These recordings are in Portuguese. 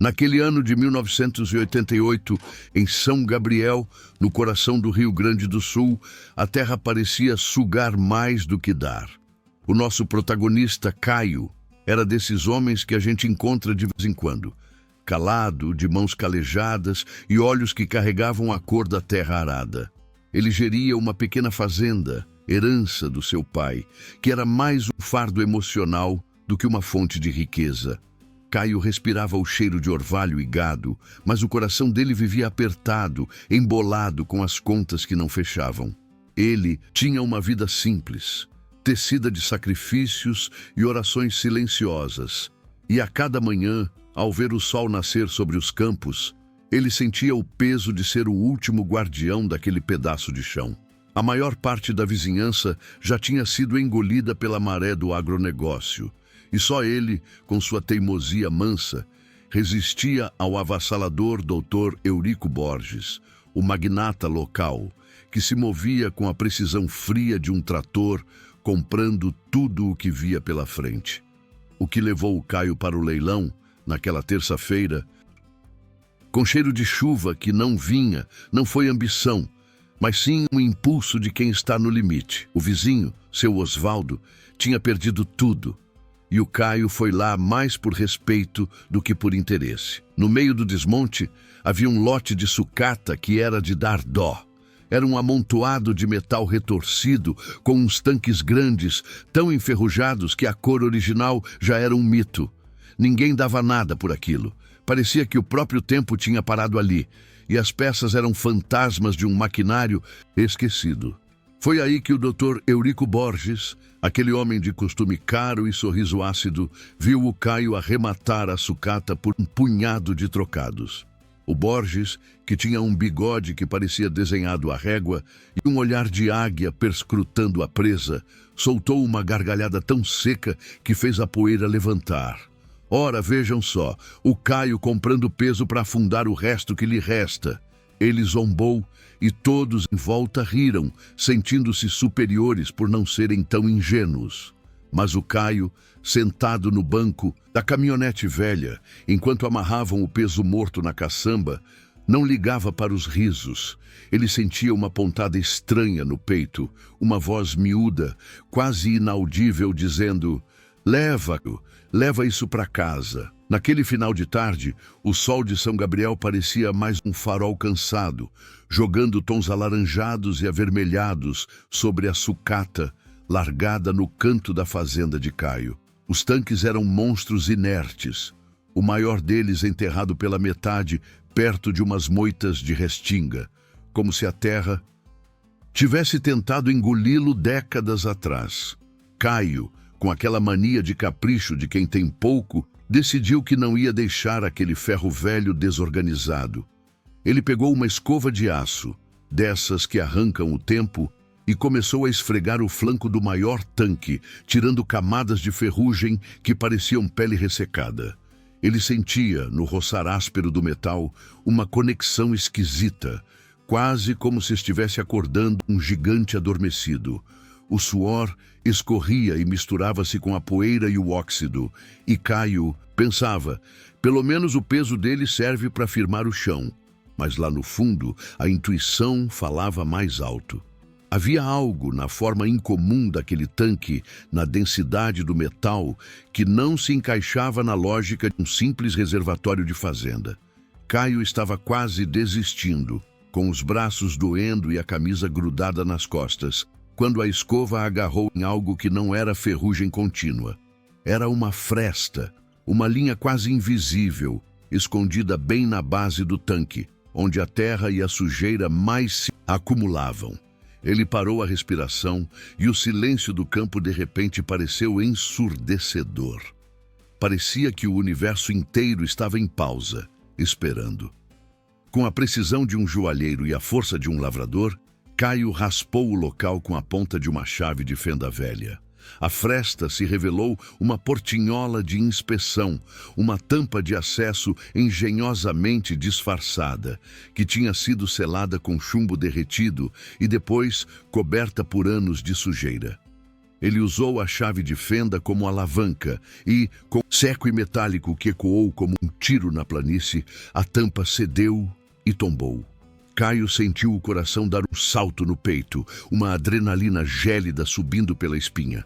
Naquele ano de 1988, em São Gabriel, no coração do Rio Grande do Sul, a terra parecia sugar mais do que dar. O nosso protagonista, Caio, era desses homens que a gente encontra de vez em quando, calado, de mãos calejadas e olhos que carregavam a cor da terra arada. Ele geria uma pequena fazenda, herança do seu pai, que era mais um fardo emocional do que uma fonte de riqueza. Caio respirava o cheiro de orvalho e gado, mas o coração dele vivia apertado, embolado com as contas que não fechavam. Ele tinha uma vida simples, tecida de sacrifícios e orações silenciosas. E a cada manhã, ao ver o sol nascer sobre os campos, ele sentia o peso de ser o último guardião daquele pedaço de chão. A maior parte da vizinhança já tinha sido engolida pela maré do agronegócio, e só ele, com sua teimosia mansa, resistia ao avassalador Dr. Eurico Borges, o magnata local, que se movia com a precisão fria de um trator, comprando tudo o que via pela frente. O que levou o Caio para o leilão, naquela terça-feira, com cheiro de chuva que não vinha, não foi ambição, mas sim um impulso de quem está no limite. O vizinho, seu Osvaldo, tinha perdido tudo. E o Caio foi lá mais por respeito do que por interesse. No meio do desmonte, havia um lote de sucata que era de dar dó. Era um amontoado de metal retorcido, com uns tanques grandes, tão enferrujados que a cor original já era um mito. Ninguém dava nada por aquilo. Parecia que o próprio tempo tinha parado ali, e as peças eram fantasmas de um maquinário esquecido. Foi aí que o Dr. Eurico Borges, aquele homem de costume caro e sorriso ácido, viu o Caio arrematar a sucata por um punhado de trocados. O Borges, que tinha um bigode que parecia desenhado à régua e um olhar de águia perscrutando a presa, soltou uma gargalhada tão seca que fez a poeira levantar. Ora, vejam só, o Caio comprando peso para afundar o resto que lhe resta. Ele zombou e todos em volta riram, sentindo-se superiores por não serem tão ingênuos. Mas o Caio, sentado no banco da caminhonete velha, enquanto amarravam o peso morto na caçamba, não ligava para os risos. Ele sentia uma pontada estranha no peito, uma voz miúda, quase inaudível, dizendo: leva isso para casa. Naquele final de tarde, o sol de São Gabriel parecia mais um farol cansado, jogando tons alaranjados e avermelhados sobre a sucata largada no canto da fazenda de Caio. Os tanques eram monstros inertes, o maior deles enterrado pela metade perto de umas moitas de restinga, como se a terra tivesse tentado engoli-lo décadas atrás. Caio, com aquela mania de capricho de quem tem pouco, decidiu que não ia deixar aquele ferro velho desorganizado. Ele pegou uma escova de aço, dessas que arrancam o tempo, e começou a esfregar o flanco do maior tanque, tirando camadas de ferrugem que pareciam pele ressecada. Ele sentia, no roçar áspero do metal, uma conexão esquisita, quase como se estivesse acordando um gigante adormecido. O suor escorria e misturava-se com a poeira e o óxido, e Caio pensava, pelo menos o peso dele serve para firmar o chão. Mas lá no fundo, a intuição falava mais alto. Havia algo na forma incomum daquele tanque, na densidade do metal, que não se encaixava na lógica de um simples reservatório de fazenda. Caio estava quase desistindo, com os braços doendo e a camisa grudada nas costas, quando a escova agarrou em algo que não era ferrugem contínua. Era uma fresta, uma linha quase invisível, escondida bem na base do tanque, onde a terra e a sujeira mais se acumulavam. Ele parou a respiração e o silêncio do campo de repente pareceu ensurdecedor. Parecia que o universo inteiro estava em pausa, esperando. Com a precisão de um joalheiro e a força de um lavrador, Caio raspou o local com a ponta de uma chave de fenda velha. A fresta se revelou uma portinhola de inspeção, uma tampa de acesso engenhosamente disfarçada, que tinha sido selada com chumbo derretido e depois coberta por anos de sujeira. Ele usou a chave de fenda como alavanca e, com seco e metálico que ecoou como um tiro na planície, a tampa cedeu e tombou. Caio sentiu o coração dar um salto no peito, uma adrenalina gélida subindo pela espinha.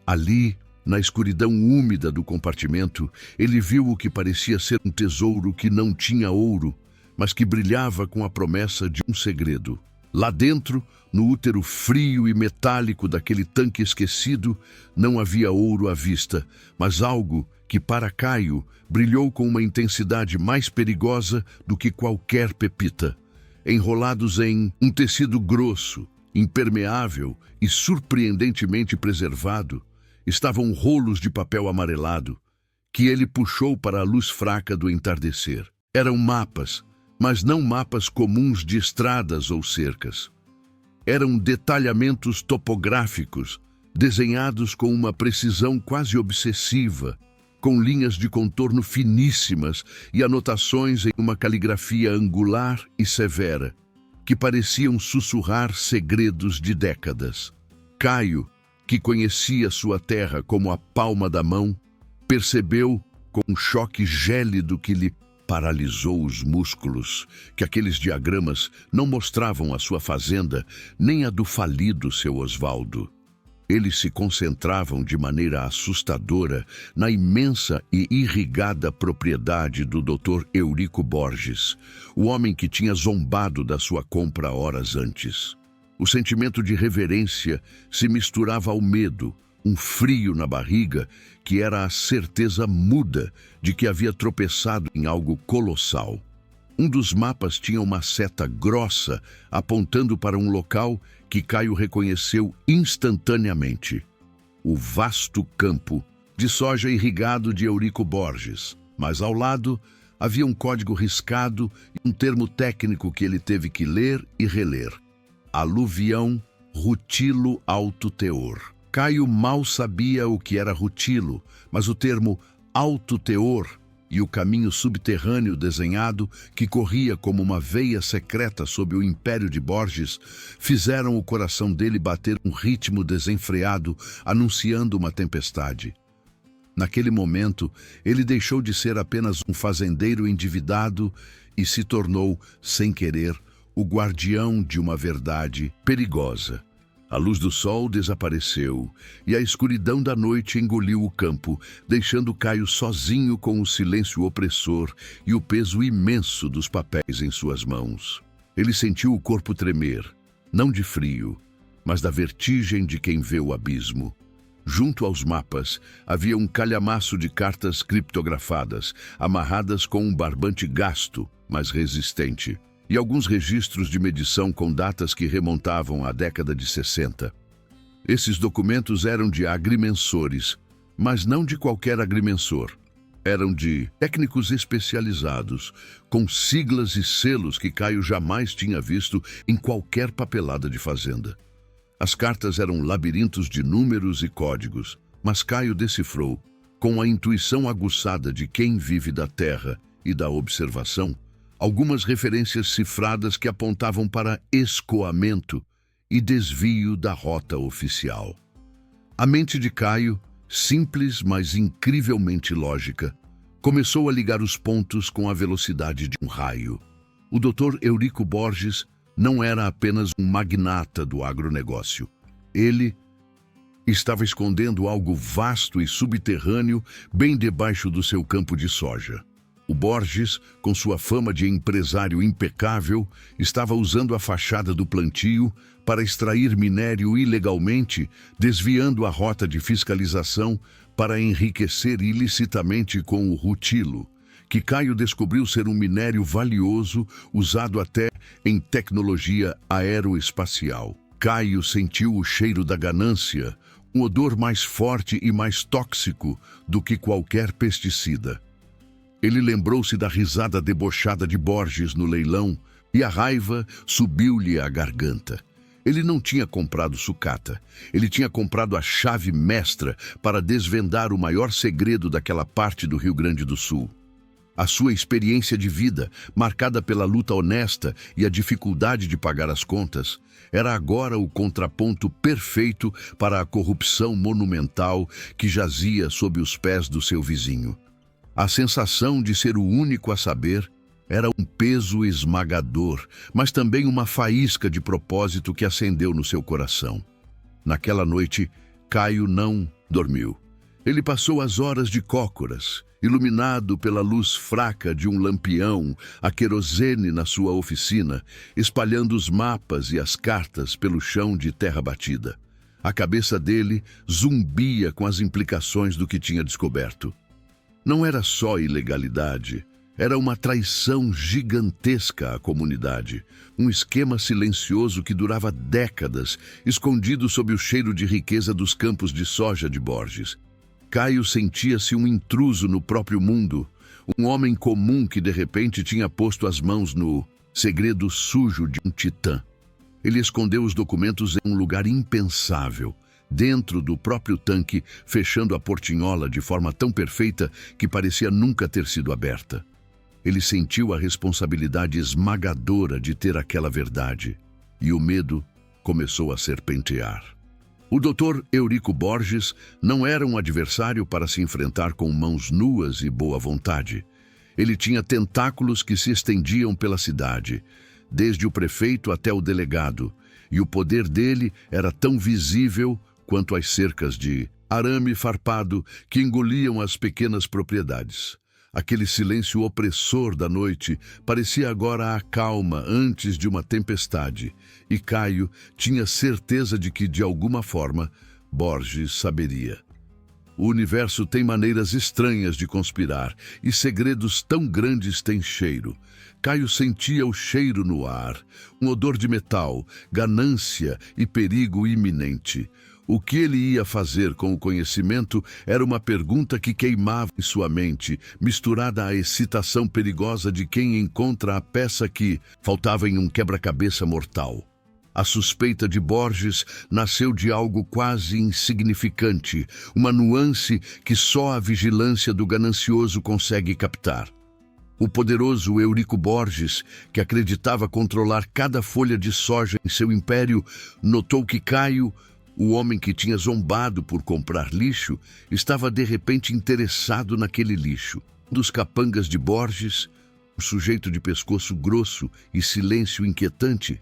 Ali, na escuridão úmida do compartimento, ele viu o que parecia ser um tesouro que não tinha ouro, mas que brilhava com a promessa de um segredo. Lá dentro, no útero frio e metálico daquele tanque esquecido, não havia ouro à vista, mas algo que, para Caio, brilhou com uma intensidade mais perigosa do que qualquer pepita. Enrolados em um tecido grosso, impermeável e surpreendentemente preservado, estavam rolos de papel amarelado, que ele puxou para a luz fraca do entardecer. Eram mapas, mas não mapas comuns de estradas ou cercas. Eram detalhamentos topográficos, desenhados com uma precisão quase obsessiva, com linhas de contorno finíssimas e anotações em uma caligrafia angular e severa, que pareciam sussurrar segredos de décadas. Caio, que conhecia sua terra como a palma da mão, percebeu, com um choque gélido que lhe paralisou os músculos, que aqueles diagramas não mostravam a sua fazenda nem a do falido seu Osvaldo. Eles se concentravam de maneira assustadora na imensa e irrigada propriedade do Dr. Eurico Borges, o homem que tinha zombado da sua compra horas antes. O sentimento de reverência se misturava ao medo, um frio na barriga que era a certeza muda de que havia tropeçado em algo colossal. Um dos mapas tinha uma seta grossa apontando para um local que Caio reconheceu instantaneamente: o vasto campo de soja irrigado de Eurico Borges. Mas ao lado havia um código riscado e um termo técnico que ele teve que ler e reler: aluvião rutilo alto teor. Caio mal sabia o que era rutilo, mas o termo alto teor e o caminho subterrâneo desenhado, que corria como uma veia secreta sob o império de Borges, fizeram o coração dele bater um ritmo desenfreado, anunciando uma tempestade. Naquele momento, ele deixou de ser apenas um fazendeiro endividado e se tornou, sem querer, o guardião de uma verdade perigosa. A luz do sol desapareceu e a escuridão da noite engoliu o campo, deixando Caio sozinho com o silêncio opressor e o peso imenso dos papéis em suas mãos. Ele sentiu o corpo tremer, não de frio, mas da vertigem de quem vê o abismo. Junto aos mapas havia um calhamaço de cartas criptografadas, amarradas com um barbante gasto, mas resistente, e alguns registros de medição com datas que remontavam à década de 60. Esses documentos eram de agrimensores, mas não de qualquer agrimensor. Eram de técnicos especializados, com siglas e selos que Caio jamais tinha visto em qualquer papelada de fazenda. As cartas eram labirintos de números e códigos, mas Caio decifrou, com a intuição aguçada de quem vive da terra e da observação, algumas referências cifradas que apontavam para escoamento e desvio da rota oficial. A mente de Caio, simples mas incrivelmente lógica, começou a ligar os pontos com a velocidade de um raio. O Dr. Eurico Borges não era apenas um magnata do agronegócio. Ele estava escondendo algo vasto e subterrâneo bem debaixo do seu campo de soja. O Borges, com sua fama de empresário impecável, estava usando a fachada do plantio para extrair minério ilegalmente, desviando a rota de fiscalização para enriquecer ilicitamente com o rutilo, que Caio descobriu ser um minério valioso usado até em tecnologia aeroespacial. Caio sentiu o cheiro da ganância, um odor mais forte e mais tóxico do que qualquer pesticida. Ele lembrou-se da risada debochada de Borges no leilão e a raiva subiu-lhe à garganta. Ele não tinha comprado sucata. Ele tinha comprado a chave mestra para desvendar o maior segredo daquela parte do Rio Grande do Sul. A sua experiência de vida, marcada pela luta honesta e a dificuldade de pagar as contas, era agora o contraponto perfeito para a corrupção monumental que jazia sob os pés do seu vizinho. A sensação de ser o único a saber era um peso esmagador, mas também uma faísca de propósito que acendeu no seu coração. Naquela noite, Caio não dormiu. Ele passou as horas de cócoras, iluminado pela luz fraca de um lampião a querosene na sua oficina, espalhando os mapas e as cartas pelo chão de terra batida. A cabeça dele zumbia com as implicações do que tinha descoberto. Não era só ilegalidade, era uma traição gigantesca à comunidade, um esquema silencioso que durava décadas, escondido sob o cheiro de riqueza dos campos de soja de Borges. Caio sentia-se um intruso no próprio mundo, um homem comum que de repente tinha posto as mãos no segredo sujo de um titã. Ele escondeu os documentos em um lugar impensável, dentro do próprio tanque, fechando a portinhola de forma tão perfeita que parecia nunca ter sido aberta. Ele sentiu a responsabilidade esmagadora de ter aquela verdade, e o medo começou a serpentear. O Dr. Eurico Borges não era um adversário para se enfrentar com mãos nuas e boa vontade. Ele tinha tentáculos que se estendiam pela cidade, desde o prefeito até o delegado, e o poder dele era tão visível quanto as cercas de arame farpado que engoliam as pequenas propriedades. Aquele silêncio opressor da noite parecia agora a calma antes de uma tempestade, e Caio tinha certeza de que, de alguma forma, Borges saberia. O universo tem maneiras estranhas de conspirar, e segredos tão grandes têm cheiro. Caio sentia o cheiro no ar, um odor de metal, ganância e perigo iminente. O que ele ia fazer com o conhecimento era uma pergunta que queimava em sua mente, misturada à excitação perigosa de quem encontra a peça que faltava em um quebra-cabeça mortal. A suspeita de Borges nasceu de algo quase insignificante, uma nuance que só a vigilância do ganancioso consegue captar. O poderoso Eurico Borges, que acreditava controlar cada folha de soja em seu império, notou que Caio, o homem que tinha zombado por comprar lixo, estava de repente interessado naquele lixo. Um dos capangas de Borges, um sujeito de pescoço grosso e silêncio inquietante,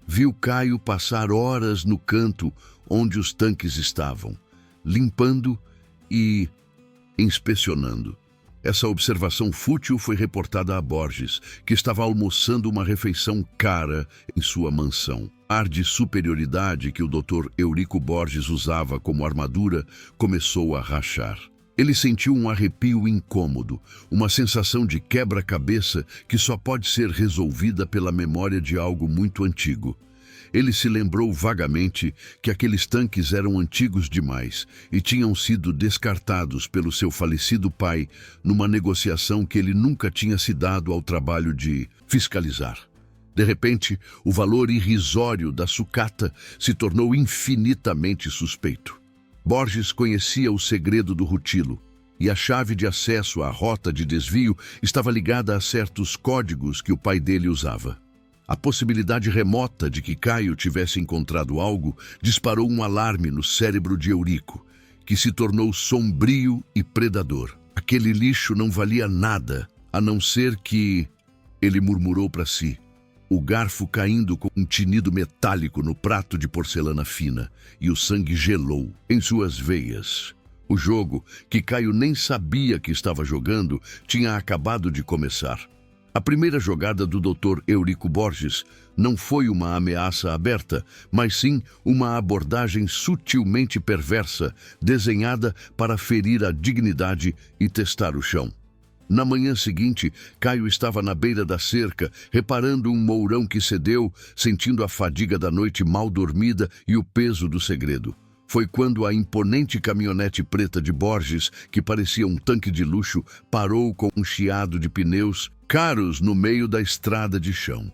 viu Caio passar horas no canto onde os tanques estavam, limpando e inspecionando. Essa observação fútil foi reportada a Borges, que estava almoçando uma refeição cara em sua mansão. O ar de superioridade que o Dr. Eurico Borges usava como armadura começou a rachar. Ele sentiu um arrepio incômodo, uma sensação de quebra-cabeça que só pode ser resolvida pela memória de algo muito antigo. Ele se lembrou vagamente que aqueles tanques eram antigos demais e tinham sido descartados pelo seu falecido pai numa negociação que ele nunca tinha se dado ao trabalho de fiscalizar. De repente, o valor irrisório da sucata se tornou infinitamente suspeito. Borges conhecia o segredo do rutilo, e a chave de acesso à rota de desvio estava ligada a certos códigos que o pai dele usava. A possibilidade remota de que Caio tivesse encontrado algo disparou um alarme no cérebro de Eurico, que se tornou sombrio e predador. Aquele lixo não valia nada, a não ser que... Ele murmurou para si, o garfo caindo com um tinido metálico no prato de porcelana fina, e o sangue gelou em suas veias. O jogo, que Caio nem sabia que estava jogando, tinha acabado de começar. A primeira jogada do Dr. Eurico Borges não foi uma ameaça aberta, mas sim uma abordagem sutilmente perversa, desenhada para ferir a dignidade e testar o chão. Na manhã seguinte, Caio estava na beira da cerca, reparando um mourão que cedeu, sentindo a fadiga da noite mal dormida e o peso do segredo. Foi quando a imponente caminhonete preta de Borges, que parecia um tanque de luxo, parou com um chiado de pneus caros no meio da estrada de chão.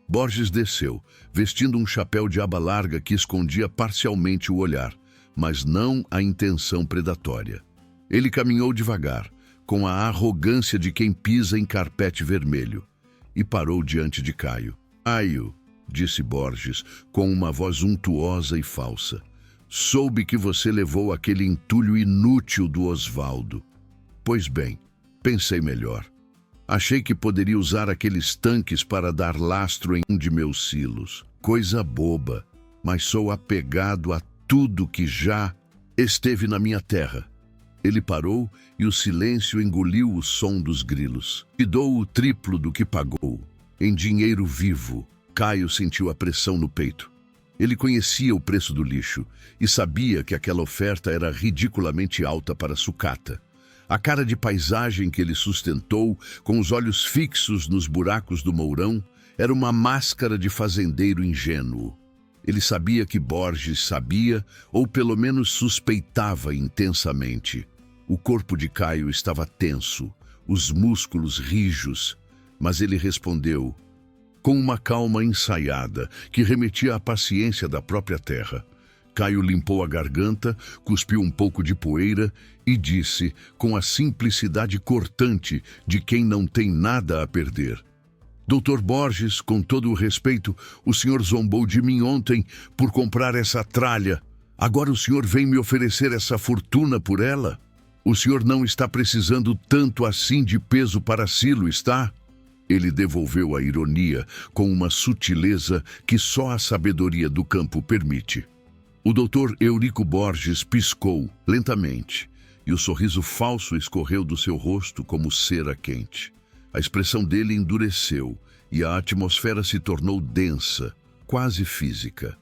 Borges desceu, vestindo um chapéu de aba larga que escondia parcialmente o olhar, mas não a intenção predatória. Ele caminhou devagar, com a arrogância de quem pisa em carpete vermelho, e parou diante de Caio. Caio, disse Borges, com uma voz untuosa e falsa, soube que você levou aquele entulho inútil do Osvaldo. Pois bem, pensei melhor. Achei que poderia usar aqueles tanques para dar lastro em um de meus silos. Coisa boba, mas sou apegado a tudo que já esteve na minha terra. Ele parou e o silêncio engoliu o som dos grilos. Te dou o triplo do que pagou, em dinheiro vivo. Caio sentiu a pressão no peito. Ele conhecia o preço do lixo e sabia que aquela oferta era ridiculamente alta para a sucata. A cara de paisagem que ele sustentou, com os olhos fixos nos buracos do mourão, era uma máscara de fazendeiro ingênuo. Ele sabia que Borges sabia, ou pelo menos suspeitava intensamente. O corpo de Caio estava tenso, os músculos rijos, mas ele respondeu, com uma calma ensaiada, que remetia à paciência da própria terra. Caio limpou a garganta, cuspiu um pouco de poeira e disse, com a simplicidade cortante de quem não tem nada a perder. Doutor Borges, com todo o respeito, o senhor zombou de mim ontem por comprar essa tralha. Agora o senhor vem me oferecer essa fortuna por ela? O senhor não está precisando tanto assim de peso para silo, está? Ele devolveu a ironia com uma sutileza que só a sabedoria do campo permite. O doutor Eurico Borges piscou lentamente e o sorriso falso escorreu do seu rosto como cera quente. A expressão dele endureceu e a atmosfera se tornou densa, quase física.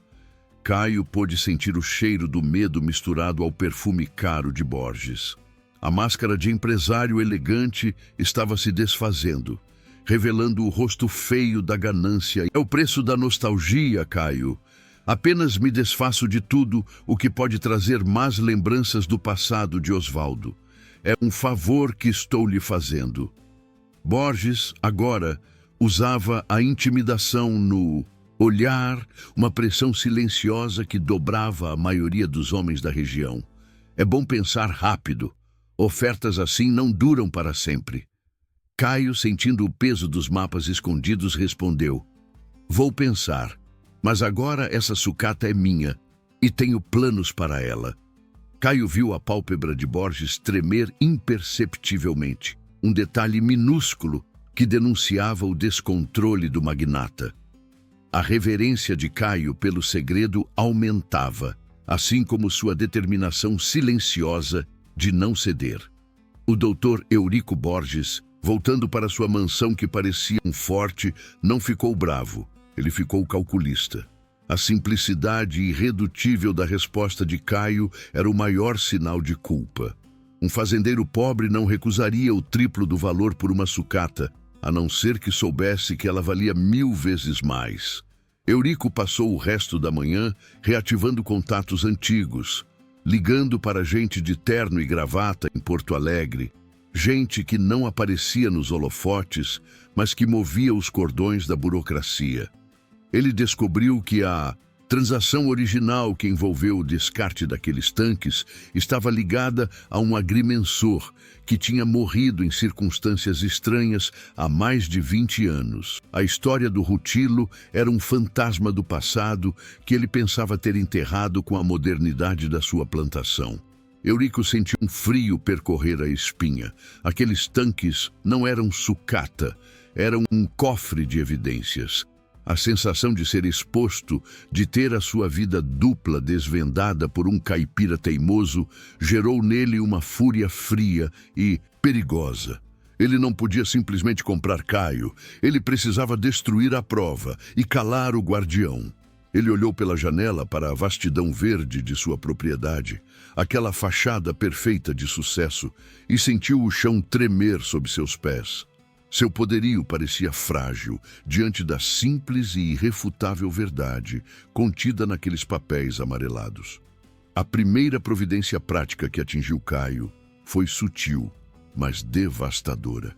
Caio pôde sentir o cheiro do medo misturado ao perfume caro de Borges. A máscara de empresário elegante estava se desfazendo, revelando o rosto feio da ganância. É o preço da nostalgia, Caio. Apenas me desfaço de tudo o que pode trazer más lembranças do passado de Osvaldo. É um favor que estou lhe fazendo. Borges, agora, usava a intimidação no olhar, uma pressão silenciosa que dobrava a maioria dos homens da região. É bom pensar rápido. Ofertas assim não duram para sempre. Caio, sentindo o peso dos mapas escondidos, respondeu, vou pensar. Mas agora essa sucata é minha e tenho planos para ela. Caio viu a pálpebra de Borges tremer imperceptivelmente, um detalhe minúsculo que denunciava o descontrole do magnata. A reverência de Caio pelo segredo aumentava, assim como sua determinação silenciosa de não ceder. O doutor Eurico Borges, voltando para sua mansão que parecia um forte, não ficou bravo. Ele ficou calculista. A simplicidade irredutível da resposta de Caio era o maior sinal de culpa. Um fazendeiro pobre não recusaria o triplo do valor por uma sucata, a não ser que soubesse que ela valia 1000 vezes mais. Eurico passou o resto da manhã reativando contatos antigos, ligando para gente de terno e gravata em Porto Alegre, gente que não aparecia nos holofotes, mas que movia os cordões da burocracia. Ele descobriu que a transação original que envolveu o descarte daqueles tanques estava ligada a um agrimensor que tinha morrido em circunstâncias estranhas há mais de 20 anos. A história do Rutilo era um fantasma do passado que ele pensava ter enterrado com a modernidade da sua plantação. Eurico sentiu um frio percorrer a espinha. Aqueles tanques não eram sucata, eram um cofre de evidências. A sensação de ser exposto, de ter a sua vida dupla desvendada por um caipira teimoso, gerou nele uma fúria fria e perigosa. Ele não podia simplesmente comprar Caio, ele precisava destruir a prova e calar o guardião. Ele olhou pela janela para a vastidão verde de sua propriedade, aquela fachada perfeita de sucesso, e sentiu o chão tremer sob seus pés. Seu poderio parecia frágil diante da simples e irrefutável verdade contida naqueles papéis amarelados. A primeira providência prática que atingiu Caio foi sutil, mas devastadora.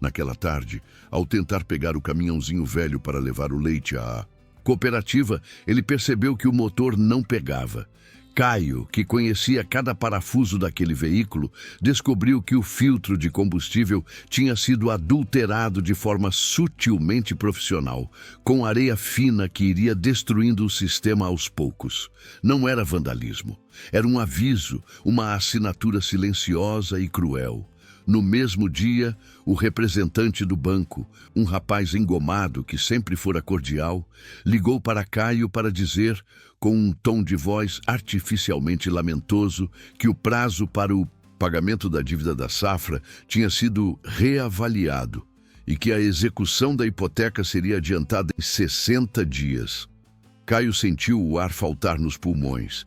Naquela tarde, ao tentar pegar o caminhãozinho velho para levar o leite à cooperativa, ele percebeu que o motor não pegava, Caio, que conhecia cada parafuso daquele veículo, descobriu que o filtro de combustível tinha sido adulterado de forma sutilmente profissional, com areia fina que iria destruindo o sistema aos poucos. Não era vandalismo. Era um aviso, uma assinatura silenciosa e cruel. No mesmo dia, o representante do banco, um rapaz engomado que sempre fora cordial, ligou para Caio para dizer, com um tom de voz artificialmente lamentoso, que o prazo para o pagamento da dívida da safra tinha sido reavaliado e que a execução da hipoteca seria adiantada em 60 dias. Caio sentiu o ar faltar nos pulmões.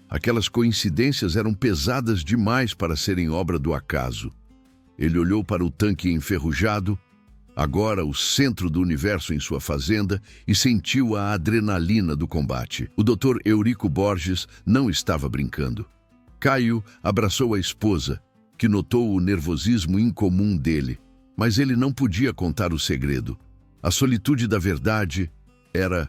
Aquelas coincidências eram pesadas demais para serem obra do acaso. Ele olhou para o tanque enferrujado, agora o centro do universo em sua fazenda, e sentiu a adrenalina do combate. O Dr. Eurico Borges não estava brincando. Caio abraçou a esposa, que notou o nervosismo incomum dele, mas ele não podia contar o segredo. A solitude da verdade era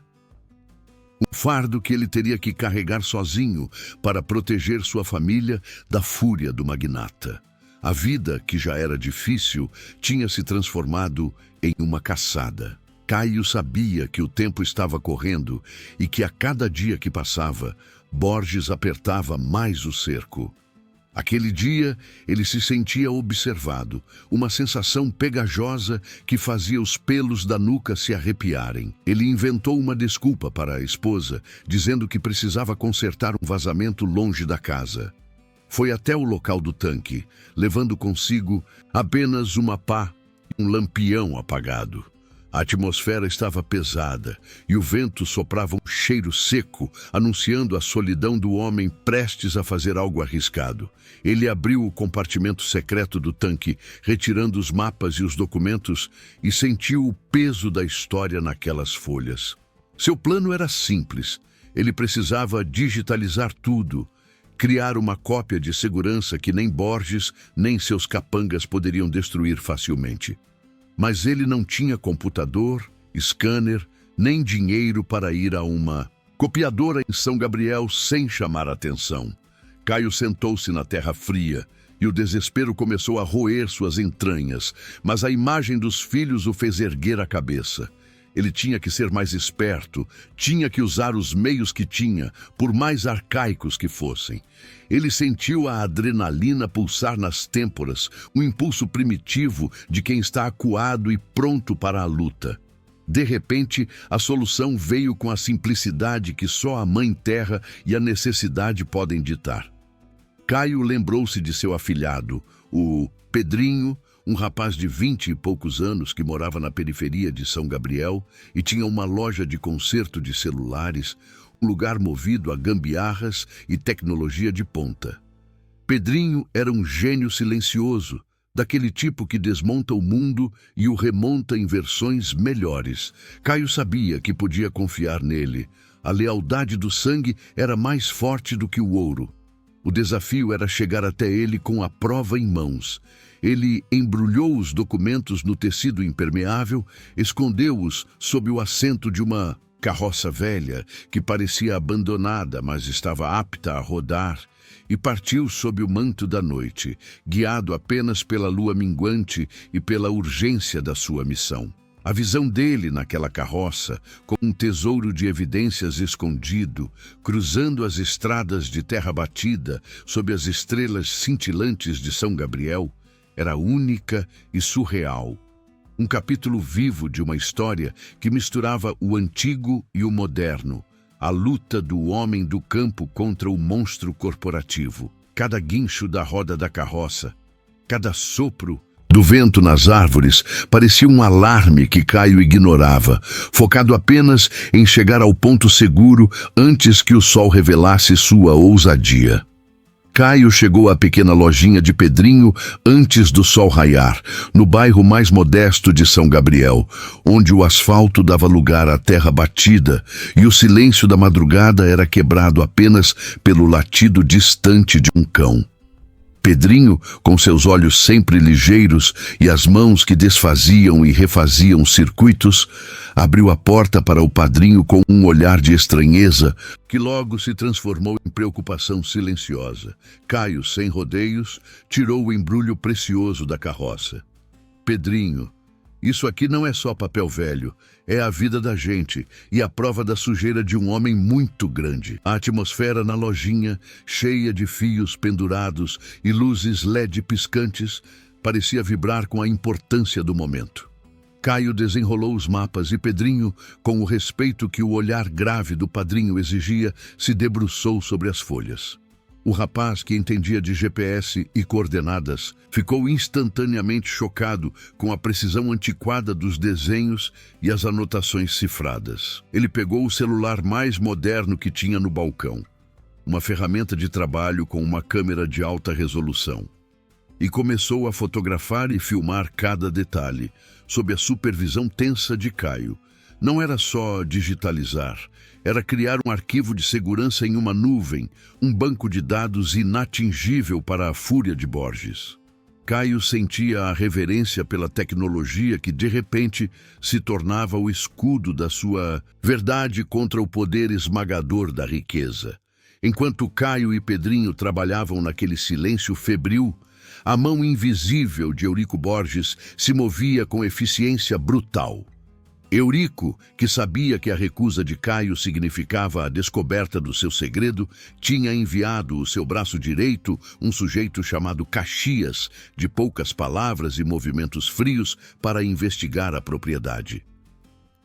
um fardo que ele teria que carregar sozinho para proteger sua família da fúria do magnata. A vida, que já era difícil, tinha se transformado em uma caçada. Caio sabia que o tempo estava correndo e que a cada dia que passava, Borges apertava mais o cerco. Aquele dia, ele se sentia observado, uma sensação pegajosa que fazia os pelos da nuca se arrepiarem. Ele inventou uma desculpa para a esposa, dizendo que precisava consertar um vazamento longe da casa. Foi até o local do tanque, levando consigo apenas uma pá e um lampião apagado. A atmosfera estava pesada e o vento soprava um cheiro seco, anunciando a solidão do homem prestes a fazer algo arriscado. Ele abriu o compartimento secreto do tanque, retirando os mapas e os documentos, e sentiu o peso da história naquelas folhas. Seu plano era simples. Ele precisava digitalizar tudo, criar uma cópia de segurança que nem Borges nem seus capangas poderiam destruir facilmente. Mas ele não tinha computador, scanner, nem dinheiro para ir a uma copiadora em São Gabriel sem chamar atenção. Caio sentou-se na terra fria e o desespero começou a roer suas entranhas, mas a imagem dos filhos o fez erguer a cabeça. Ele tinha que ser mais esperto, tinha que usar os meios que tinha, por mais arcaicos que fossem. Ele sentiu a adrenalina pulsar nas têmporas, um impulso primitivo de quem está acuado e pronto para a luta. De repente, a solução veio com a simplicidade que só a Mãe Terra e a necessidade podem ditar. Caio lembrou-se de seu afilhado, o Pedrinho, um rapaz de 20 e poucos anos que morava na periferia de São Gabriel e tinha uma loja de conserto de celulares, um lugar movido a gambiarras e tecnologia de ponta. Pedrinho era um gênio silencioso, daquele tipo que desmonta o mundo e o remonta em versões melhores. Caio sabia que podia confiar nele. A lealdade do sangue era mais forte do que o ouro. O desafio era chegar até ele com a prova em mãos. Ele embrulhou os documentos no tecido impermeável, escondeu-os sob o assento de uma carroça velha que parecia abandonada, mas estava apta a rodar, e partiu sob o manto da noite, guiado apenas pela lua minguante e pela urgência da sua missão. A visão dele naquela carroça, com um tesouro de evidências escondido, cruzando as estradas de terra batida sob as estrelas cintilantes de São Gabriel, era única e surreal. Um capítulo vivo de uma história que misturava o antigo e o moderno, a luta do homem do campo contra o monstro corporativo. Cada guincho da roda da carroça, cada sopro do vento nas árvores parecia um alarme que Caio ignorava, focado apenas em chegar ao ponto seguro antes que o sol revelasse sua ousadia. Caio chegou à pequena lojinha de Pedrinho antes do sol raiar, no bairro mais modesto de São Gabriel, onde o asfalto dava lugar à terra batida e o silêncio da madrugada era quebrado apenas pelo latido distante de um cão. Pedrinho, com seus olhos sempre ligeiros e as mãos que desfaziam e refaziam circuitos, Abriu a porta para o padrinho com um olhar de estranheza, que logo se transformou em preocupação silenciosa. Caio, sem rodeios, tirou o embrulho precioso da carroça. Pedrinho, isso aqui não é só papel velho, é a vida da gente e a prova da sujeira de um homem muito grande. A atmosfera na lojinha, cheia de fios pendurados e luzes LED piscantes, parecia vibrar com a importância do momento. Caio desenrolou os mapas e Pedrinho, com o respeito que o olhar grave do padrinho exigia, se debruçou sobre as folhas. O rapaz, que entendia de GPS e coordenadas, ficou instantaneamente chocado com a precisão antiquada dos desenhos e as anotações cifradas. Ele pegou o celular mais moderno que tinha no balcão, uma ferramenta de trabalho com uma câmera de alta resolução, e começou a fotografar e filmar cada detalhe, sob a supervisão tensa de Caio. Não era só digitalizar, era criar um arquivo de segurança em uma nuvem, um banco de dados inatingível para a fúria de Borges. Caio sentia a reverência pela tecnologia que, de repente, se tornava o escudo da sua verdade contra o poder esmagador da riqueza. Enquanto Caio e Pedrinho trabalhavam naquele silêncio febril, a mão invisível de Eurico Borges se movia com eficiência brutal. Eurico, que sabia que a recusa de Caio significava a descoberta do seu segredo, tinha enviado o seu braço direito, um sujeito chamado Caxias, de poucas palavras e movimentos frios, para investigar a propriedade.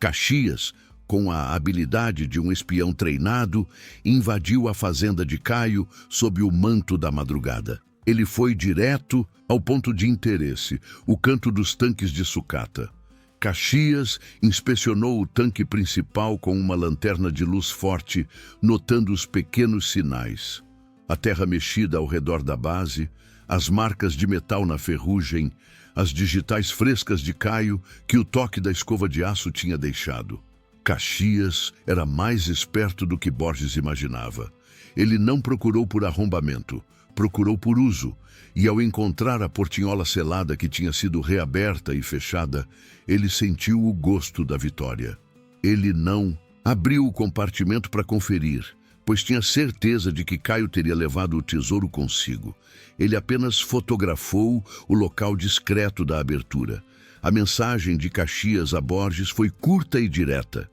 Caxias, com a habilidade de um espião treinado, invadiu a fazenda de Caio sob o manto da madrugada. Ele foi direto ao ponto de interesse, o canto dos tanques de sucata. Caxias inspecionou o tanque principal com uma lanterna de luz forte, notando os pequenos sinais. A terra mexida ao redor da base, as marcas de metal na ferrugem, as digitais frescas de Caio que o toque da escova de aço tinha deixado. Caxias era mais esperto do que Borges imaginava. Ele não procurou por arrombamento, procurou por uso, e ao encontrar a portinhola selada que tinha sido reaberta e fechada, ele sentiu o gosto da vitória. Ele não abriu o compartimento para conferir, pois tinha certeza de que Caio teria levado o tesouro consigo. Ele apenas fotografou o local discreto da abertura. A mensagem de Caxias a Borges foi curta e direta.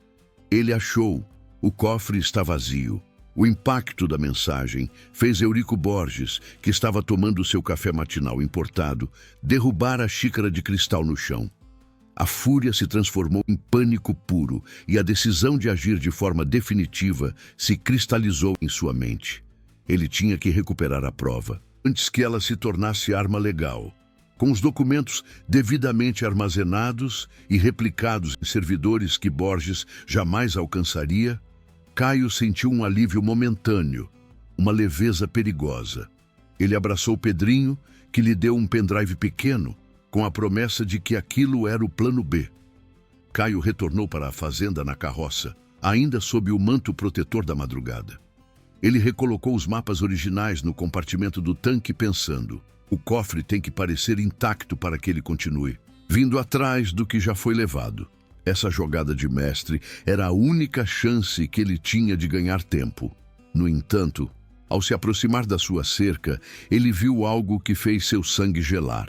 Ele achou. O cofre está vazio. O impacto da mensagem fez Eurico Borges, que estava tomando seu café matinal importado, derrubar a xícara de cristal no chão. A fúria se transformou em pânico puro e a decisão de agir de forma definitiva se cristalizou em sua mente. Ele tinha que recuperar a prova, antes que ela se tornasse arma legal. Com os documentos devidamente armazenados e replicados em servidores que Borges jamais alcançaria, Caio sentiu um alívio momentâneo, uma leveza perigosa. Ele abraçou Pedrinho, que lhe deu um pendrive pequeno, com a promessa de que aquilo era o plano B. Caio retornou para a fazenda na carroça, ainda sob o manto protetor da madrugada. Ele recolocou os mapas originais no compartimento do tanque pensando: o cofre tem que parecer intacto para que ele continue, vindo atrás do que já foi levado. Essa jogada de mestre era a única chance que ele tinha de ganhar tempo. No entanto, ao se aproximar da sua cerca, ele viu algo que fez seu sangue gelar.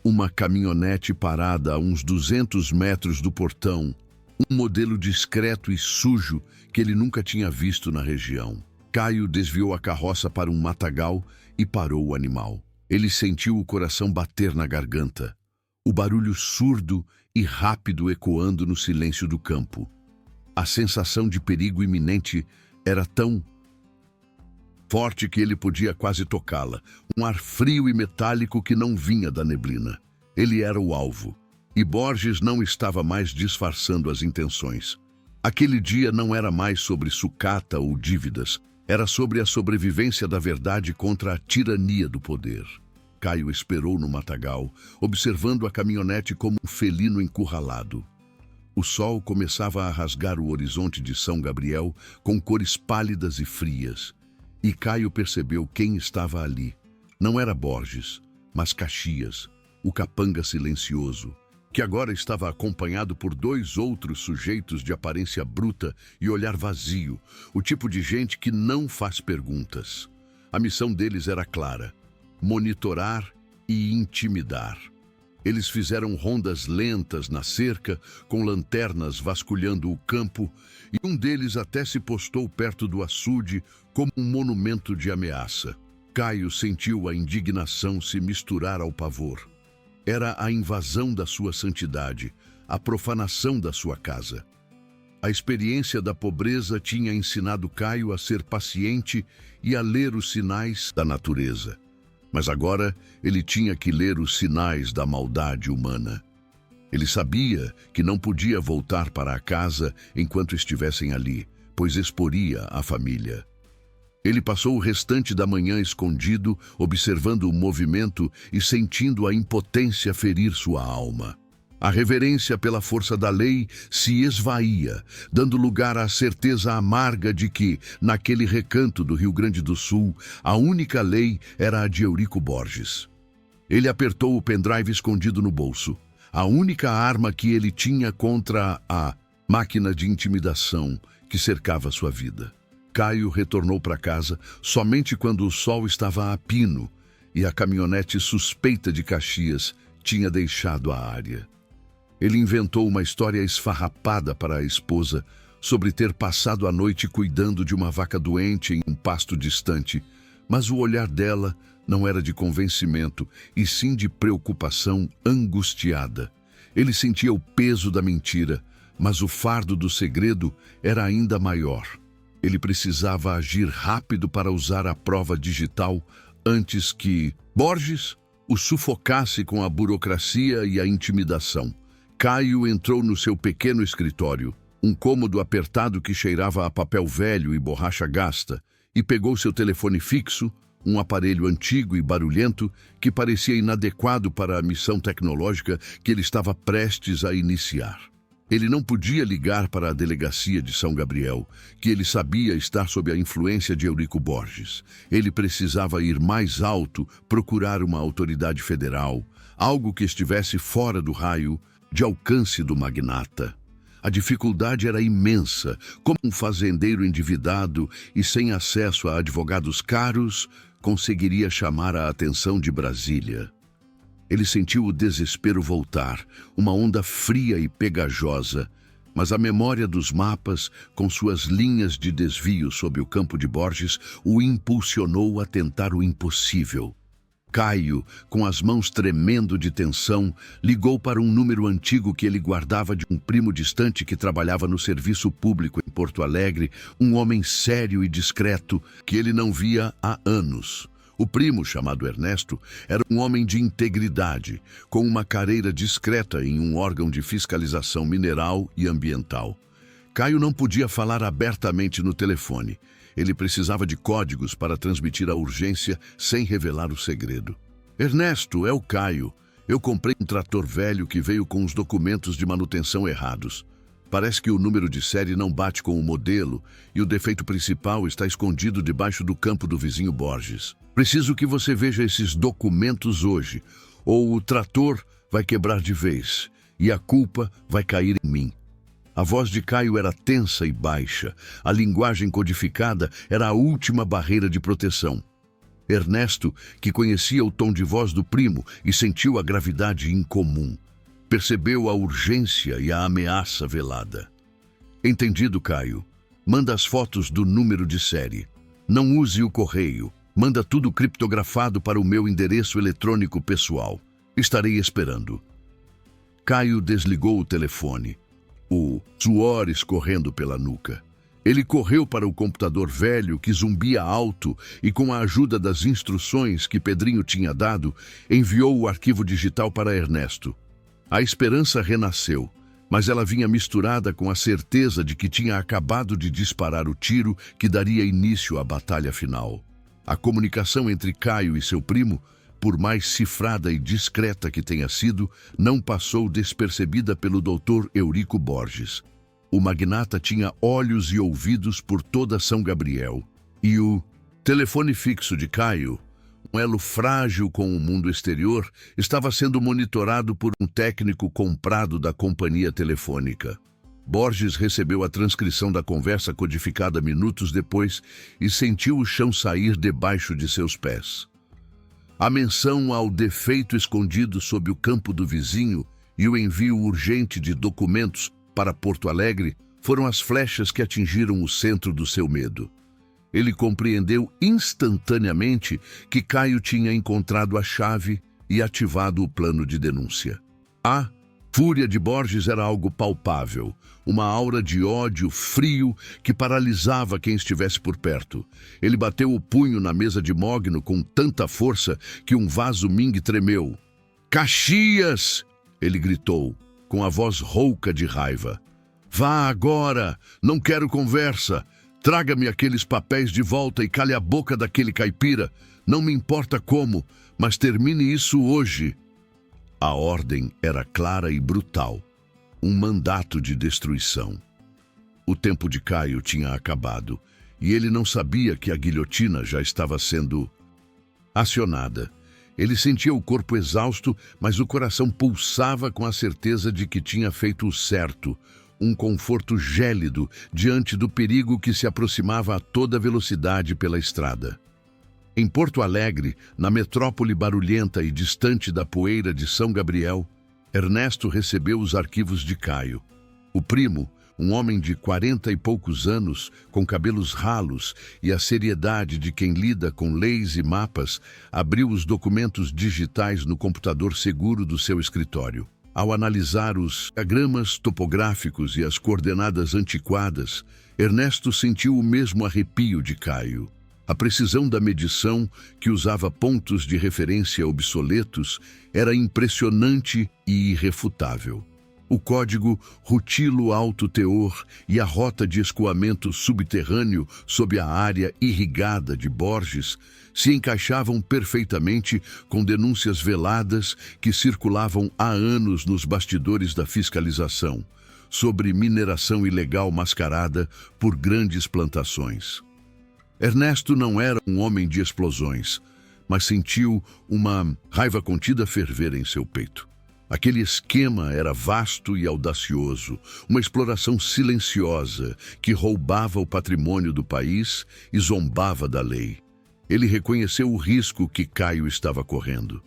Uma caminhonete parada a uns 200 metros do portão, um modelo discreto e sujo que ele nunca tinha visto na região. Caio desviou a carroça para um matagal e parou o animal. Ele sentiu o coração bater na garganta, o barulho surdo e rápido ecoando no silêncio do campo. A sensação de perigo iminente era tão forte que ele podia quase tocá-la, um ar frio e metálico que não vinha da neblina. Ele era o alvo, e Borges não estava mais disfarçando as intenções. Aquele dia não era mais sobre sucata ou dívidas, era sobre a sobrevivência da verdade contra a tirania do poder. Caio esperou no matagal, observando a caminhonete como um felino encurralado. O sol começava a rasgar o horizonte de São Gabriel com cores pálidas e frias, e Caio percebeu quem estava ali. Não era Borges, mas Caxias, o capanga silencioso, que agora estava acompanhado por dois outros sujeitos de aparência bruta e olhar vazio, o tipo de gente que não faz perguntas. A missão deles era clara: monitorar e intimidar. Eles fizeram rondas lentas na cerca, com lanternas vasculhando o campo, e um deles até se postou perto do açude como um monumento de ameaça. Caio sentiu a indignação se misturar ao pavor. Era a invasão da sua santidade, a profanação da sua casa. A experiência da pobreza tinha ensinado Caio a ser paciente e a ler os sinais da natureza. Mas agora ele tinha que ler os sinais da maldade humana. Ele sabia que não podia voltar para a casa enquanto estivessem ali, pois exporia a família. Ele passou o restante da manhã escondido, observando o movimento e sentindo a impotência ferir sua alma. A reverência pela força da lei se esvaía, dando lugar à certeza amarga de que, naquele recanto do Rio Grande do Sul, a única lei era a de Eurico Borges. Ele apertou o pendrive escondido no bolso, a única arma que ele tinha contra a máquina de intimidação que cercava sua vida. Caio retornou para casa somente quando o sol estava a pino e a caminhonete suspeita de Caxias tinha deixado a área. Ele inventou uma história esfarrapada para a esposa sobre ter passado a noite cuidando de uma vaca doente em um pasto distante, mas o olhar dela não era de convencimento, e sim de preocupação angustiada. Ele sentia o peso da mentira, mas o fardo do segredo era ainda maior. Ele precisava agir rápido para usar a prova digital antes que Borges o sufocasse com a burocracia e a intimidação. Caio entrou no seu pequeno escritório, um cômodo apertado que cheirava a papel velho e borracha gasta, e pegou seu telefone fixo, um aparelho antigo e barulhento que parecia inadequado para a missão tecnológica que ele estava prestes a iniciar. Ele não podia ligar para a delegacia de São Gabriel, que ele sabia estar sob a influência de Eurico Borges. Ele precisava ir mais alto, procurar uma autoridade federal, algo que estivesse fora do raio de alcance do magnata. A dificuldade era imensa. Como um fazendeiro endividado e sem acesso a advogados caros conseguiria chamar a atenção de Brasília? Ele sentiu o desespero voltar, uma onda fria e pegajosa, mas a memória dos mapas, com suas linhas de desvio sob o campo de Borges, o impulsionou a tentar o impossível. Caio, com as mãos tremendo de tensão, ligou para um número antigo que ele guardava de um primo distante que trabalhava no serviço público em Porto Alegre, um homem sério e discreto que ele não via há anos. O primo, chamado Ernesto, era um homem de integridade, com uma carreira discreta em um órgão de fiscalização mineral e ambiental. Caio não podia falar abertamente no telefone. Ele precisava de códigos para transmitir a urgência sem revelar o segredo. Ernesto, é o Caio. Eu comprei um trator velho que veio com os documentos de manutenção errados. Parece que o número de série não bate com o modelo e o defeito principal está escondido debaixo do campo do vizinho Borges. Preciso que você veja esses documentos hoje, ou o trator vai quebrar de vez e a culpa vai cair em mim. A voz de Caio era tensa e baixa. A linguagem codificada era a última barreira de proteção. Ernesto, que conhecia o tom de voz do primo e sentiu a gravidade incomum, percebeu a urgência e a ameaça velada. Entendido, Caio. Manda as fotos do número de série. Não use o correio. Manda tudo criptografado para o meu endereço eletrônico pessoal. Estarei esperando. Caio desligou o telefone, o suor escorrendo pela nuca. Ele correu para o computador velho que zumbia alto e, com a ajuda das instruções que Pedrinho tinha dado, enviou o arquivo digital para Ernesto. A esperança renasceu, mas ela vinha misturada com a certeza de que tinha acabado de disparar o tiro que daria início à batalha final. A comunicação entre Caio e seu primo, por mais cifrada e discreta que tenha sido, não passou despercebida pelo Dr. Eurico Borges. O magnata tinha olhos e ouvidos por toda São Gabriel. E o telefone fixo de Caio, um elo frágil com o mundo exterior, estava sendo monitorado por um técnico comprado da companhia telefônica. Borges recebeu a transcrição da conversa codificada minutos depois e sentiu o chão sair debaixo de seus pés. A menção ao defeito escondido sob o campo do vizinho e o envio urgente de documentos para Porto Alegre foram as flechas que atingiram o centro do seu medo. Ele compreendeu instantaneamente que Caio tinha encontrado a chave e ativado o plano de denúncia. A fúria de Borges era algo palpável, uma aura de ódio frio que paralisava quem estivesse por perto. Ele bateu o punho na mesa de mogno com tanta força que um vaso Ming tremeu. "Caxias!" ele gritou, com a voz rouca de raiva. "Vá agora! Não quero conversa! Traga-me aqueles papéis de volta e cale a boca daquele caipira. Não me importa como, mas termine isso hoje." A ordem era clara e brutal. Um mandato de destruição. O tempo de Caio tinha acabado e ele não sabia que a guilhotina já estava sendo acionada. Ele sentia o corpo exausto, mas o coração pulsava com a certeza de que tinha feito o certo. Um conforto gélido diante do perigo que se aproximava a toda velocidade pela estrada. Em Porto Alegre, na metrópole barulhenta e distante da poeira de São Gabriel, Ernesto recebeu os arquivos de Caio. O primo, um homem de 40 e poucos anos, com cabelos ralos e a seriedade de quem lida com leis e mapas, abriu os documentos digitais no computador seguro do seu escritório. Ao analisar os diagramas topográficos e as coordenadas antiquadas, Ernesto sentiu o mesmo arrepio de Caio. A precisão da medição, que usava pontos de referência obsoletos, era impressionante e irrefutável. O código rutilo alto teor e a rota de escoamento subterrâneo sob a área irrigada de Borges se encaixavam perfeitamente com denúncias veladas que circulavam há anos nos bastidores da fiscalização, sobre mineração ilegal mascarada por grandes plantações. Ernesto não era um homem de explosões, mas sentiu uma raiva contida ferver em seu peito. Aquele esquema era vasto e audacioso, uma exploração silenciosa que roubava o patrimônio do país e zombava da lei. Ele reconheceu o risco que Caio estava correndo.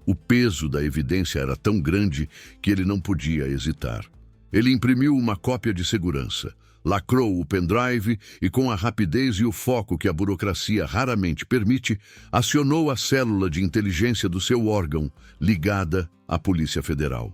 O peso da evidência era tão grande que ele não podia hesitar. Ele imprimiu uma cópia de segurança, lacrou o pendrive e, com a rapidez e o foco que a burocracia raramente permite, acionou a célula de inteligência do seu órgão, ligada à Polícia Federal.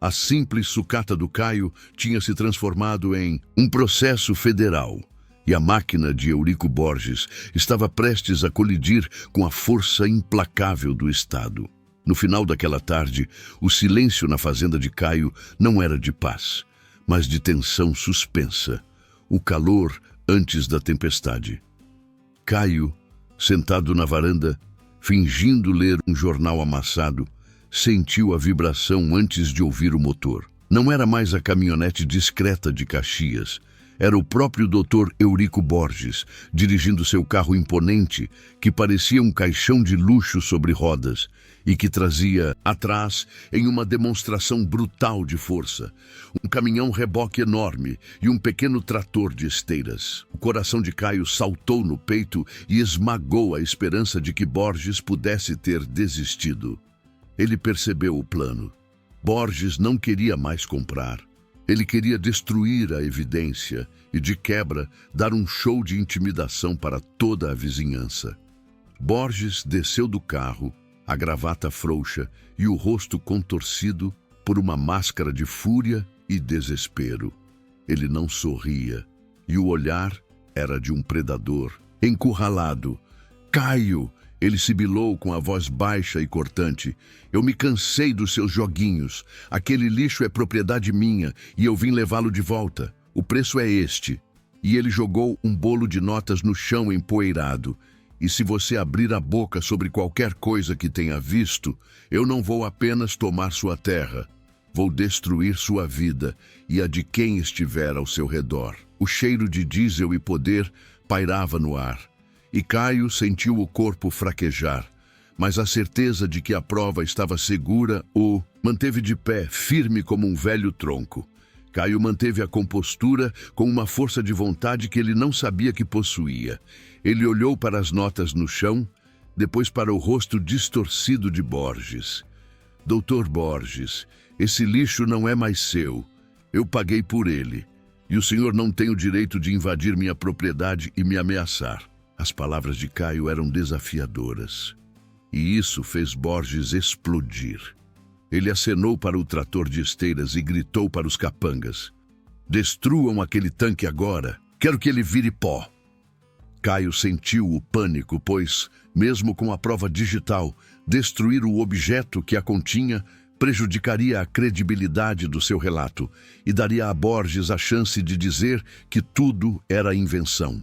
A simples sucata do Caio tinha se transformado em um processo federal, e a máquina de Eurico Borges estava prestes a colidir com a força implacável do Estado. No final daquela tarde, o silêncio na fazenda de Caio não era de paz, mas de tensão suspensa, o calor antes da tempestade. Caio, sentado na varanda, fingindo ler um jornal amassado, sentiu a vibração antes de ouvir o motor. Não era mais a caminhonete discreta de Caxias, era o próprio Dr. Eurico Borges, dirigindo seu carro imponente, que parecia um caixão de luxo sobre rodas, e que trazia atrás, em uma demonstração brutal de força, um caminhão-reboque enorme e um pequeno trator de esteiras. O coração de Caio saltou no peito e esmagou a esperança de que Borges pudesse ter desistido. Ele percebeu o plano. Borges não queria mais comprar. Ele queria destruir a evidência e, de quebra, dar um show de intimidação para toda a vizinhança. Borges desceu do carro, a gravata frouxa e o rosto contorcido por uma máscara de fúria e desespero. Ele não sorria, e o olhar era de um predador, encurralado. "Caio!" Ele sibilou com a voz baixa e cortante. "Eu me cansei dos seus joguinhos. Aquele lixo é propriedade minha e eu vim levá-lo de volta. O preço é este." E ele jogou um bolo de notas no chão empoeirado. "E se você abrir a boca sobre qualquer coisa que tenha visto, eu não vou apenas tomar sua terra. Vou destruir sua vida e a de quem estiver ao seu redor." O cheiro de diesel e poder pairava no ar. E Caio sentiu o corpo fraquejar, mas a certeza de que a prova estava segura o manteve de pé, firme como um velho tronco. Caio manteve a compostura com uma força de vontade que ele não sabia que possuía. Ele olhou para as notas no chão, depois para o rosto distorcido de Borges. Doutor Borges, esse lixo não é mais seu. Eu paguei por ele. E o senhor não tem o direito de invadir minha propriedade e me ameaçar. As palavras de Caio eram desafiadoras. E isso fez Borges explodir. Ele acenou para o trator de esteiras e gritou para os capangas: destruam aquele tanque agora. Quero que ele vire pó. Caio sentiu o pânico, pois, mesmo com a prova digital, destruir o objeto que a continha prejudicaria a credibilidade do seu relato e daria a Borges a chance de dizer que tudo era invenção.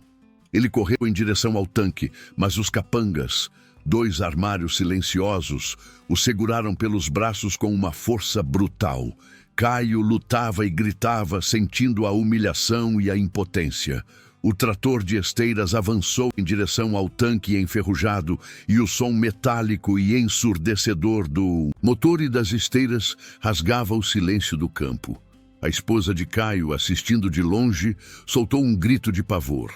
Ele correu em direção ao tanque, mas os capangas, 2 armários silenciosos, o seguraram pelos braços com uma força brutal. Caio lutava e gritava, sentindo a humilhação e a impotência. O trator de esteiras avançou em direção ao tanque enferrujado e o som metálico e ensurdecedor do motor e das esteiras rasgava o silêncio do campo. A esposa de Caio, assistindo de longe, soltou um grito de pavor.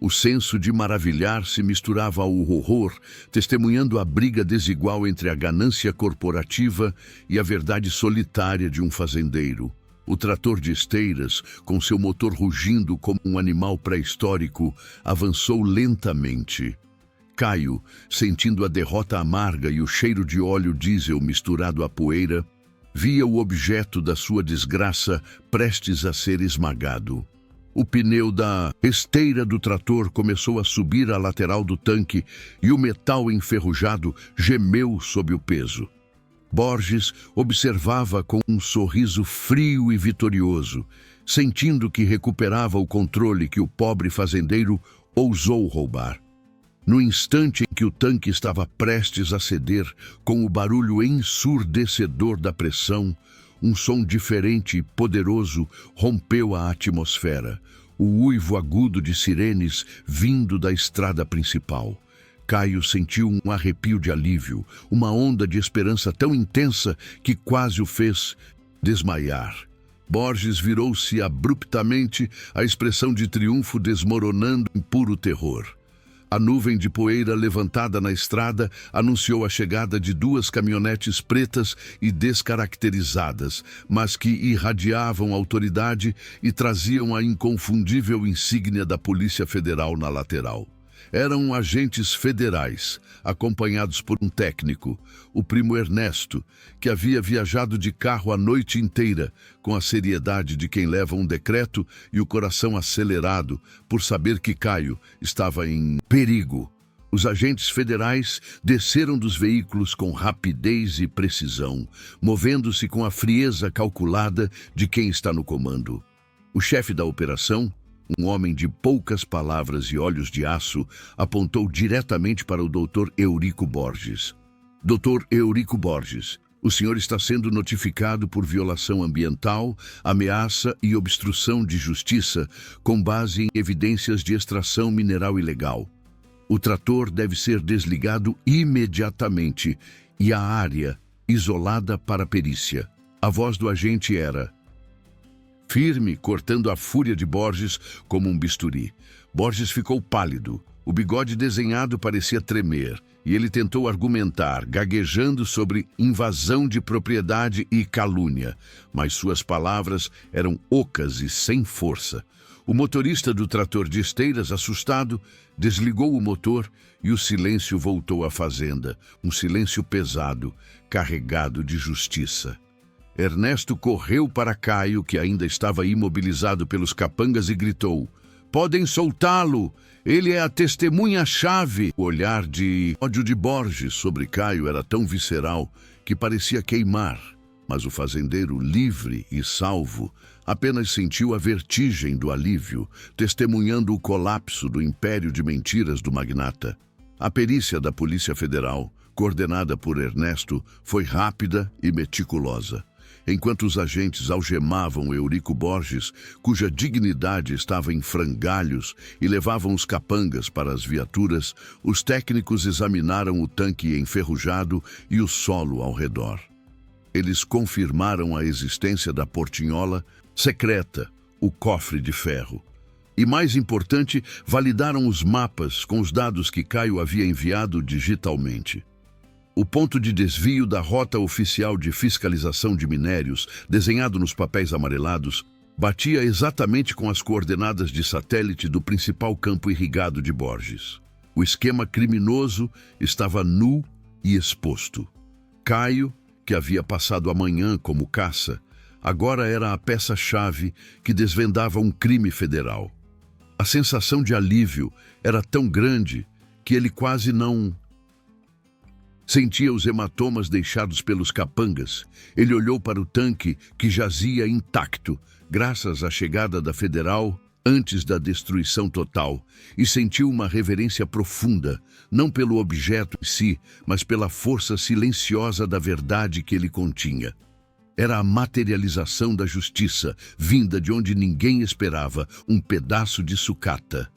O senso de maravilhar se misturava ao horror, testemunhando a briga desigual entre a ganância corporativa e a verdade solitária de um fazendeiro. O trator de esteiras, com seu motor rugindo como um animal pré-histórico, avançou lentamente. Caio, sentindo a derrota amarga e o cheiro de óleo diesel misturado à poeira, via o objeto da sua desgraça prestes a ser esmagado. O pneu da esteira do trator começou a subir à lateral do tanque e o metal enferrujado gemeu sob o peso. Borges observava com um sorriso frio e vitorioso, sentindo que recuperava o controle que o pobre fazendeiro ousou roubar. No instante em que o tanque estava prestes a ceder, com o barulho ensurdecedor da pressão, um som diferente e poderoso rompeu a atmosfera, o uivo agudo de sirenes vindo da estrada principal. Caio sentiu um arrepio de alívio, uma onda de esperança tão intensa que quase o fez desmaiar. Borges virou-se abruptamente, a expressão de triunfo desmoronando em puro terror. A nuvem de poeira levantada na estrada anunciou a chegada de 2 caminhonetes pretas e descaracterizadas, mas que irradiavam autoridade e traziam a inconfundível insígnia da Polícia Federal na lateral. Eram agentes federais, acompanhados por um técnico, o primo Ernesto, que havia viajado de carro a noite inteira, com a seriedade de quem leva um decreto e o coração acelerado por saber que Caio estava em perigo. Os agentes federais desceram dos veículos com rapidez e precisão, movendo-se com a frieza calculada de quem está no comando. O chefe da operação, um homem de poucas palavras e olhos de aço, apontou diretamente para o Dr. Eurico Borges. Dr. Eurico Borges, o senhor está sendo notificado por violação ambiental, ameaça e obstrução de justiça com base em evidências de extração mineral ilegal. O trator deve ser desligado imediatamente e a área isolada para perícia. A voz do agente era firme, cortando a fúria de Borges como um bisturi. Borges ficou pálido. O bigode desenhado parecia tremer, e ele tentou argumentar, gaguejando sobre invasão de propriedade e calúnia, mas suas palavras eram ocas e sem força. O motorista do trator de esteiras, assustado, desligou o motor e o silêncio voltou à fazenda, um silêncio pesado, carregado de justiça. Ernesto correu para Caio, que ainda estava imobilizado pelos capangas, e gritou: podem soltá-lo! Ele é a testemunha-chave! O olhar de ódio de Borges sobre Caio era tão visceral que parecia queimar, mas o fazendeiro, livre e salvo, apenas sentiu a vertigem do alívio, testemunhando o colapso do império de mentiras do magnata. A perícia da Polícia Federal, coordenada por Ernesto, foi rápida e meticulosa. Enquanto os agentes algemavam Eurico Borges, cuja dignidade estava em frangalhos, e levavam os capangas para as viaturas, os técnicos examinaram o tanque enferrujado e o solo ao redor. Eles confirmaram a existência da portinhola secreta, o cofre de ferro. E, mais importante, validaram os mapas com os dados que Caio havia enviado digitalmente. O ponto de desvio da rota oficial de fiscalização de minérios, desenhado nos papéis amarelados, batia exatamente com as coordenadas de satélite do principal campo irrigado de Borges. O esquema criminoso estava nu e exposto. Caio, que havia passado a manhã como caça, agora era a peça-chave que desvendava um crime federal. A sensação de alívio era tão grande que ele quase não sentia os hematomas deixados pelos capangas. Ele olhou para o tanque que jazia intacto, graças à chegada da Federal antes da destruição total, e sentiu uma reverência profunda, não pelo objeto em si, mas pela força silenciosa da verdade que ele continha. Era a materialização da justiça, vinda de onde ninguém esperava, um pedaço de sucata.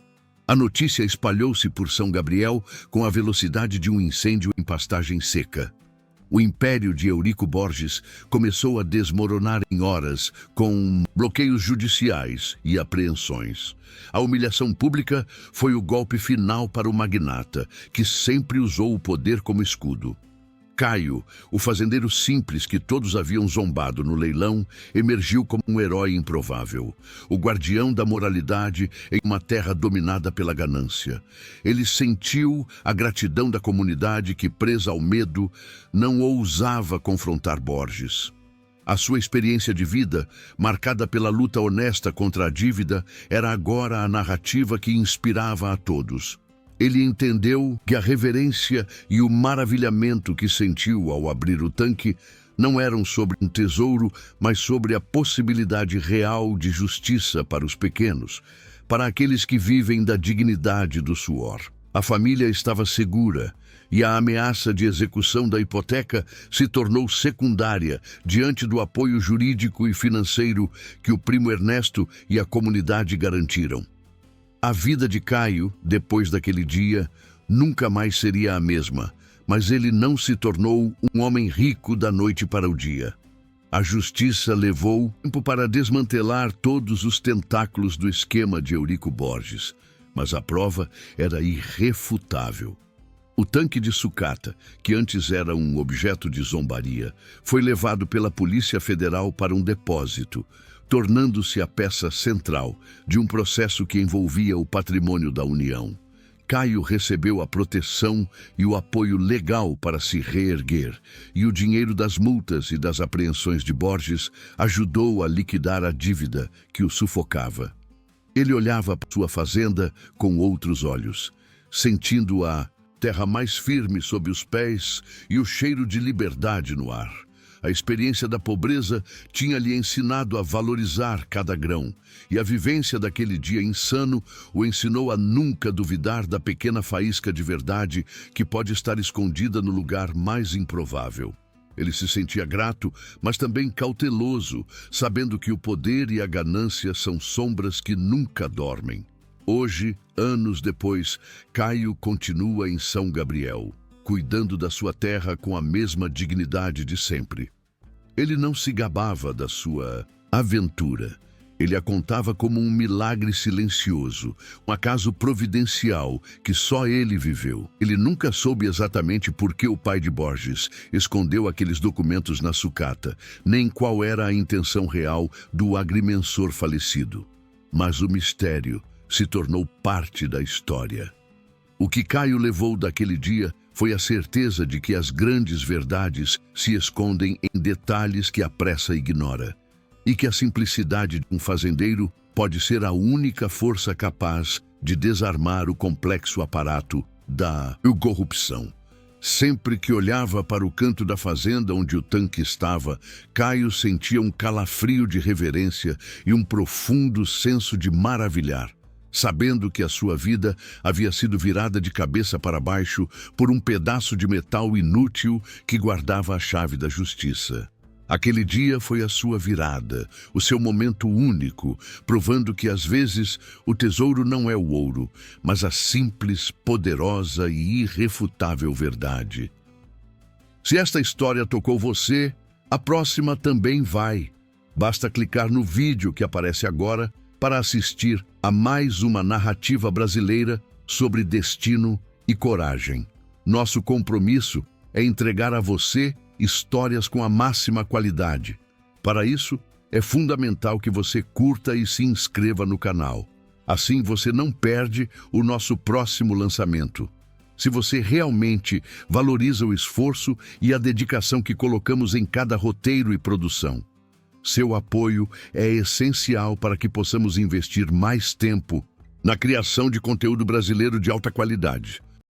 A notícia espalhou-se por São Gabriel com a velocidade de um incêndio em pastagem seca. O império de Eurico Borges começou a desmoronar em horas, com bloqueios judiciais e apreensões. A humilhação pública foi o golpe final para o magnata, que sempre usou o poder como escudo. Caio, o fazendeiro simples que todos haviam zombado no leilão, emergiu como um herói improvável, o guardião da moralidade em uma terra dominada pela ganância. Ele sentiu a gratidão da comunidade que, presa ao medo, não ousava confrontar Borges. A sua experiência de vida, marcada pela luta honesta contra a dívida, era agora a narrativa que inspirava a todos. Ele entendeu que a reverência e o maravilhamento que sentiu ao abrir o tanque não eram sobre um tesouro, mas sobre a possibilidade real de justiça para os pequenos, para aqueles que vivem da dignidade do suor. A família estava segura e a ameaça de execução da hipoteca se tornou secundária diante do apoio jurídico e financeiro que o primo Ernesto e a comunidade garantiram. A vida de Caio, depois daquele dia, nunca mais seria a mesma, mas ele não se tornou um homem rico da noite para o dia. A justiça levou tempo para desmantelar todos os tentáculos do esquema de Eurico Borges, mas a prova era irrefutável. O tanque de sucata, que antes era um objeto de zombaria, foi levado pela Polícia Federal para um depósito, tornando-se a peça central de um processo que envolvia o patrimônio da União. Caio recebeu a proteção e o apoio legal para se reerguer, e o dinheiro das multas e das apreensões de Borges ajudou a liquidar a dívida que o sufocava. Ele olhava para sua fazenda com outros olhos, sentindo a terra mais firme sob os pés e o cheiro de liberdade no ar. A experiência da pobreza tinha lhe ensinado a valorizar cada grão, e a vivência daquele dia insano o ensinou a nunca duvidar da pequena faísca de verdade que pode estar escondida no lugar mais improvável. Ele se sentia grato, mas também cauteloso, sabendo que o poder e a ganância são sombras que nunca dormem. Hoje, anos depois, Caio continua em São Gabriel, cuidando da sua terra com a mesma dignidade de sempre. Ele não se gabava da sua aventura. Ele a contava como um milagre silencioso, um acaso providencial que só ele viveu. Ele nunca soube exatamente por que o pai de Borges escondeu aqueles documentos na sucata, nem qual era a intenção real do agrimensor falecido. Mas o mistério se tornou parte da história. O que Caio levou daquele dia foi a certeza de que as grandes verdades se escondem em detalhes que a pressa ignora, e que a simplicidade de um fazendeiro pode ser a única força capaz de desarmar o complexo aparato da corrupção. Sempre que olhava para o canto da fazenda onde o tanque estava, Caio sentia um calafrio de reverência e um profundo senso de maravilhar, sabendo que a sua vida havia sido virada de cabeça para baixo por um pedaço de metal inútil que guardava a chave da justiça. Aquele dia foi a sua virada, o seu momento único, provando que às vezes o tesouro não é o ouro, mas a simples, poderosa e irrefutável verdade. Se esta história tocou você, a próxima também vai. Basta clicar no vídeo que aparece agora para assistir a mais uma narrativa brasileira sobre destino e coragem. Nosso compromisso é entregar a você histórias com a máxima qualidade. Para isso, é fundamental que você curta e se inscreva no canal. Assim você não perde o nosso próximo lançamento. Se você realmente valoriza o esforço e a dedicação que colocamos em cada roteiro e produção, seu apoio é essencial para que possamos investir mais tempo na criação de conteúdo brasileiro de alta qualidade.